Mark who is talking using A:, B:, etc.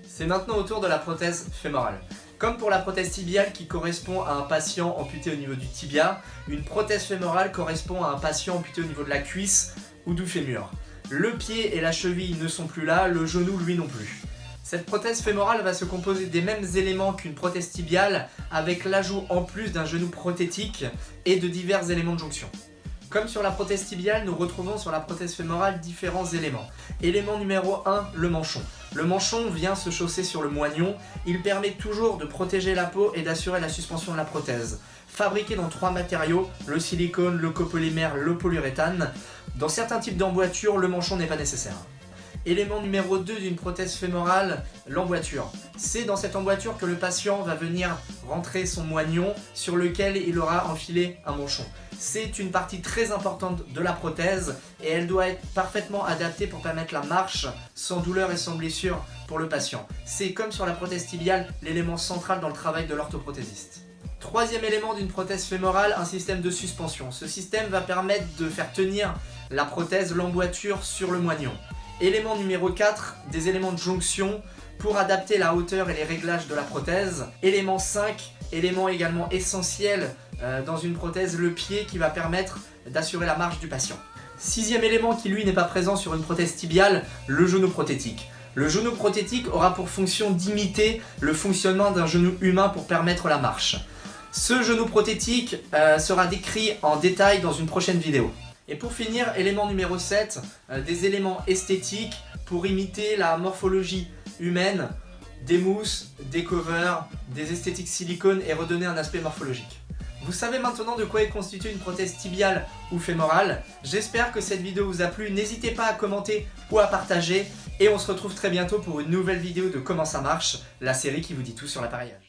A: C'est maintenant au tour de la prothèse fémorale. Comme pour la prothèse tibiale qui correspond à un patient amputé au niveau du tibia, une prothèse fémorale correspond à un patient amputé au niveau de la cuisse ou du fémur. Le pied et la cheville ne sont plus là, le genou lui non plus. Cette prothèse fémorale va se composer des mêmes éléments qu'une prothèse tibiale avec l'ajout en plus d'un genou prothétique et de divers éléments de jonction. Comme sur la prothèse tibiale, nous retrouvons sur la prothèse fémorale différents éléments. Élément numéro 1, le manchon. Le manchon vient se chausser sur le moignon, il permet toujours de protéger la peau et d'assurer la suspension de la prothèse. Fabriqué dans 3 matériaux, le silicone, le copolymère, le polyuréthane, dans certains types d'emboîtures, le manchon n'est pas nécessaire. Élément numéro 2 d'une prothèse fémorale, l'emboîture. C'est dans cette emboîture que le patient va venir rentrer son moignon sur lequel il aura enfilé un manchon. C'est une partie très importante de la prothèse et elle doit être parfaitement adaptée pour permettre la marche sans douleur et sans blessure pour le patient. C'est comme sur la prothèse tibiale, l'élément central dans le travail de l'orthoprothésiste. Troisième élément d'une prothèse fémorale, un système de suspension. Ce système va permettre de faire tenir la prothèse, l'emboîture sur le moignon. Élément numéro 4, des éléments de jonction pour adapter la hauteur et les réglages de la prothèse. Élément 5, élément également essentiel dans une prothèse, le pied qui va permettre d'assurer la marche du patient. Sixième élément qui lui n'est pas présent sur une prothèse tibiale, le genou prothétique. Le genou prothétique aura pour fonction d'imiter le fonctionnement d'un genou humain pour permettre la marche. Ce genou prothétique sera décrit en détail dans une prochaine vidéo. Et pour finir, élément numéro 7, des éléments esthétiques pour imiter la morphologie humaine, des mousses, des covers, des esthétiques silicone et redonner un aspect morphologique. Vous savez maintenant de quoi est constituée une prothèse tibiale ou fémorale. J'espère que cette vidéo vous a plu, n'hésitez pas à commenter ou à partager et on se retrouve très bientôt pour une nouvelle vidéo de Comment ça marche, la série qui vous dit tout sur l'appareillage.